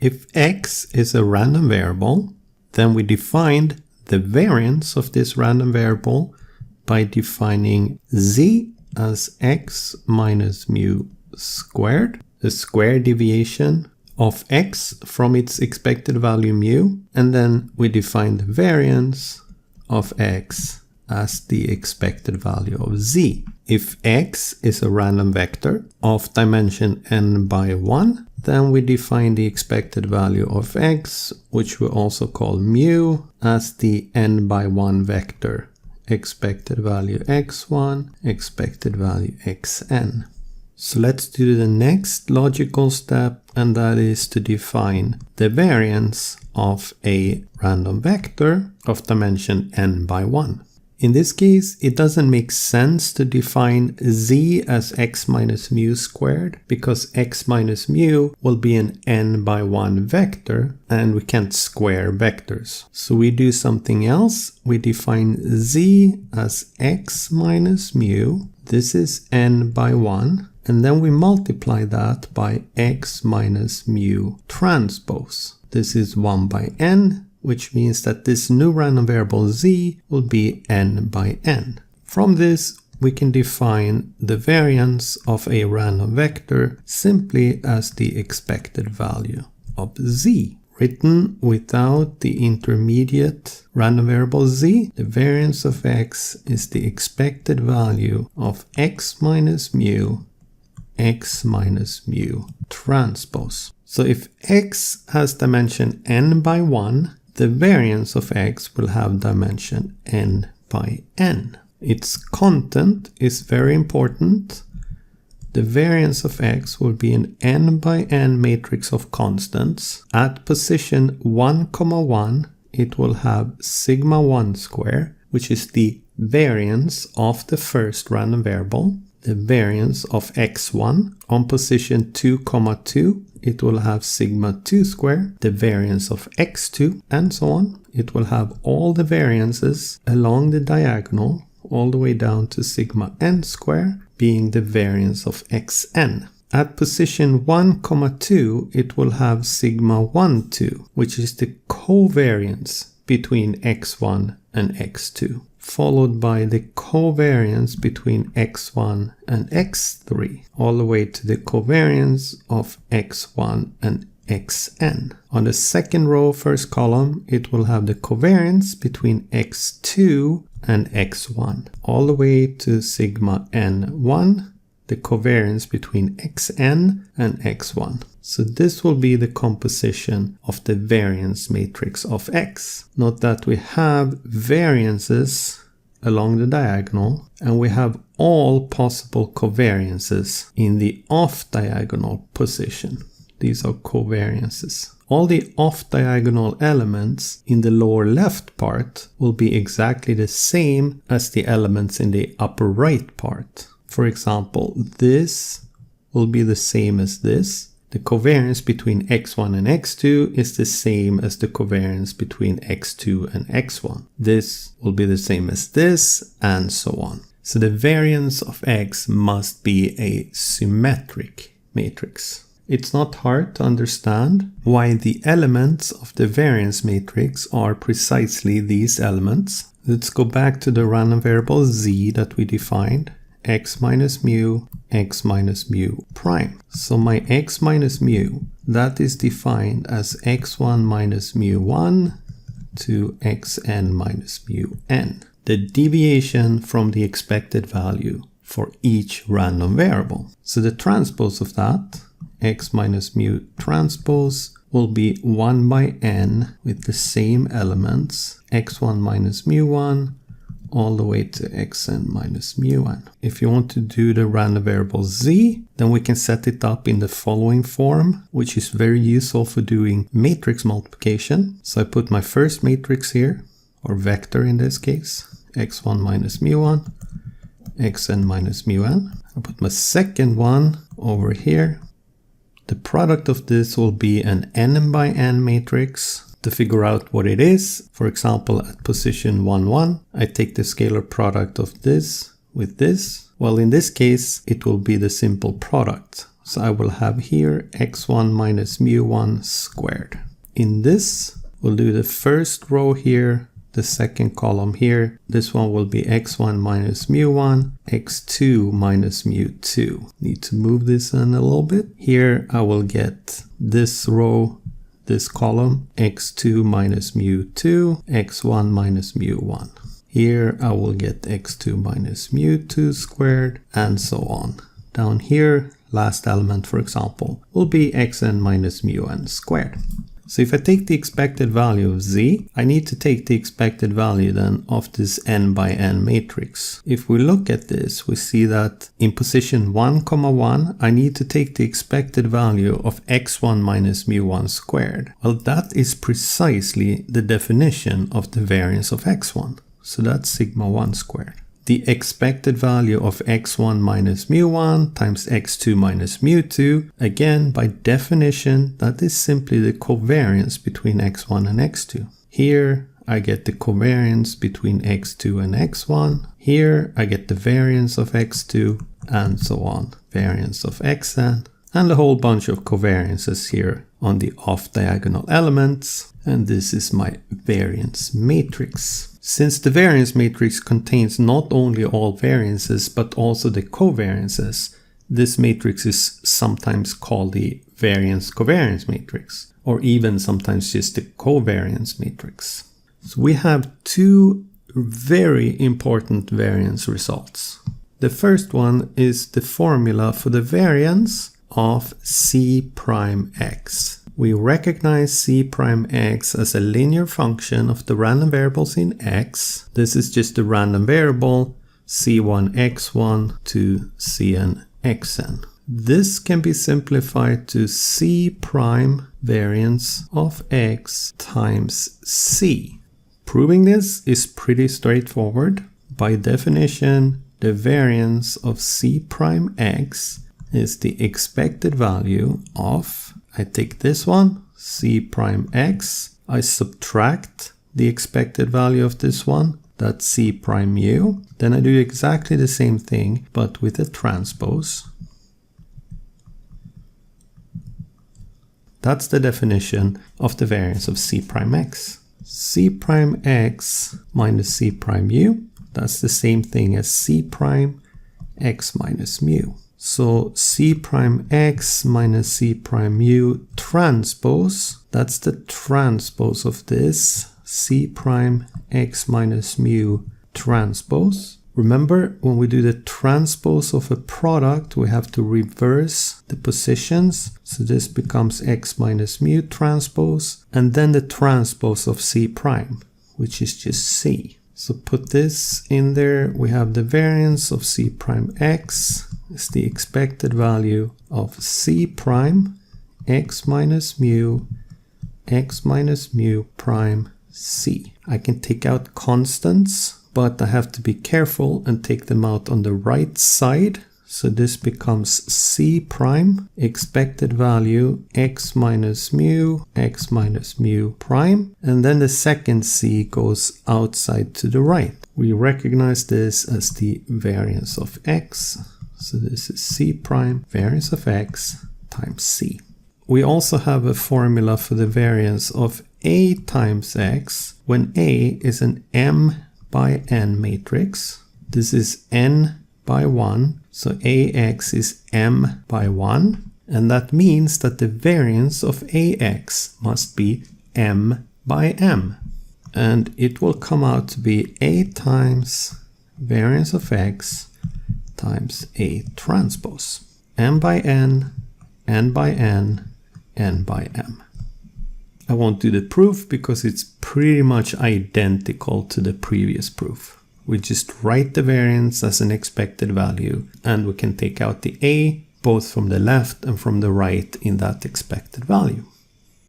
If x is a random variable, then we defined the variance of this random variable by defining z as x minus mu squared, the square deviation of x from its expected value mu, and then we define the variance of x as the expected value of z. If x is a random vector of dimension n by 1, then we define the expected value of x, which we also call mu, as the n by 1 vector. Expected value x1, expected value xn. So let's do the next logical step, and that is to define the variance of a random vector of dimension n by 1. In this case, it doesn't make sense to define z as x minus mu squared, because x minus mu will be an n by 1 vector, and we can't square vectors. So we do something else. We define z as x minus mu. This is n by 1. And then we multiply that by x minus mu transpose. This is 1 by n, which means that this new random variable z will be n by n. From this, we can define the variance of a random vector simply as the expected value of z. Written without the intermediate random variable z, the variance of x is the expected value of x minus mu transpose. So if x has dimension n by 1, the variance of x will have dimension n by n. Its content is very important. The variance of x will be an n by n matrix of constants. At position 1, 1, it will have sigma 1 square, which is the variance of the first random variable. The variance of x1. On position 2, 2, it will have sigma 2 square, the variance of x2, and so on. It will have all the variances along the diagonal, all the way down to sigma n square, being the variance of xn. At position 1, 2, it will have sigma 1, 2, which is the covariance between x1 and x2, followed by the covariance between x1 and x3, all the way to the covariance of x1 and xn. On the second row, first column, it will have the covariance between x2 and x1, all the way to sigma n1, the covariance between xn and x1. So this will be the composition of the variance matrix of x. Note that we have variances along the diagonal, and we have all possible covariances in the off-diagonal position. These are covariances. All the off-diagonal elements in the lower left part will be exactly the same as the elements in the upper right part. For example, this will be the same as this. The covariance between x1 and x2 is the same as the covariance between x2 and x1. This will be the same as this, and so on. So the variance of x must be a symmetric matrix. It's not hard to understand why the elements of the variance matrix are precisely these elements. Let's go back to the random variable z that we defined. X minus mu prime. So my x minus mu, that is defined as x1 minus mu1 to xn minus mu n. The deviation from the expected value for each random variable. So the transpose of that, x minus mu transpose, will be 1 by n with the same elements, x1 minus mu1 all the way to xn minus mu(n). If you want to do the random variable z, then we can set it up in the following form, which is very useful for doing matrix multiplication. So I put my first matrix here, or vector in this case, x1 minus mu1, xn minus mu(n). I put my second one over here. The product of this will be an n by n matrix. To figure out what it is, for example, at position 1, 1, I take the scalar product of this with this. Well, in this case, it will be the simple product. So I will have here x1 minus mu1 squared. In this, we'll do the first row here, the second column here. This one will be x1 minus mu1, x2 minus mu2. Need to move this in a little bit. Here I will get this row, this column, x2 minus mu2, x1 minus mu1. Here I will get x2 minus mu2 squared, and so on. Down here, last element, for example, will be xn minus mun squared. So if I take the expected value of z, I need to take the expected value then of this n by n matrix. If we look at this, we see that in position 1, 1, I need to take the expected value of x1 minus mu1 squared. Well, that is precisely the definition of the variance of x1. So that's sigma 1 squared. The expected value of x1 minus mu1 times x2 minus mu2, again, by definition, that is simply the covariance between x1 and x2. Here, I get the covariance between x2 and x1. Here, I get the variance of x2, and so on. Variance of xn, and a whole bunch of covariances here on the off-diagonal elements. And this is my variance matrix. Since the variance matrix contains not only all variances but also the covariances, this matrix is sometimes called the variance-covariance matrix, or even sometimes just the covariance matrix. So we have two very important variance results. The first one is the formula for the variance of C prime x. We recognize C prime x as a linear function of the random variables in x. This is just a random variable, c1 x1 to cn xn. This can be simplified to C prime variance of x times c. Proving this is pretty straightforward. By definition, the variance of C prime x is the expected value of, I take this one, C prime x, I subtract the expected value of this one, that's C prime mu. Then I do exactly the same thing, but with a transpose. That's the definition of the variance of C prime x. C prime x minus C prime mu, that's the same thing as C prime x minus mu. So C prime x minus C prime mu transpose, that's the transpose of this, C prime x minus mu transpose. Remember, when we do the transpose of a product, we have to reverse the positions. So this becomes x minus mu transpose, and then the transpose of C prime, which is just C. So put this in there, we have the variance of C prime x is the expected value of C prime x minus mu prime c. I can take out constants, but I have to be careful and take them out on the right side. So this becomes C prime expected value x minus mu prime, and then the second c goes outside to the right. We recognize this as the variance of x. So this is C prime variance of x times c. We also have a formula for the variance of A times x when A is an m by n matrix. This is n by 1, so AX is m by 1, and that means that the variance of AX must be m by m. And it will come out to be A times variance of x times A transpose. M by n, n by n, n by m. I won't do the proof because it's pretty much identical to the previous proof. We just write the variance as an expected value, and we can take out the A both from the left and from the right in that expected value.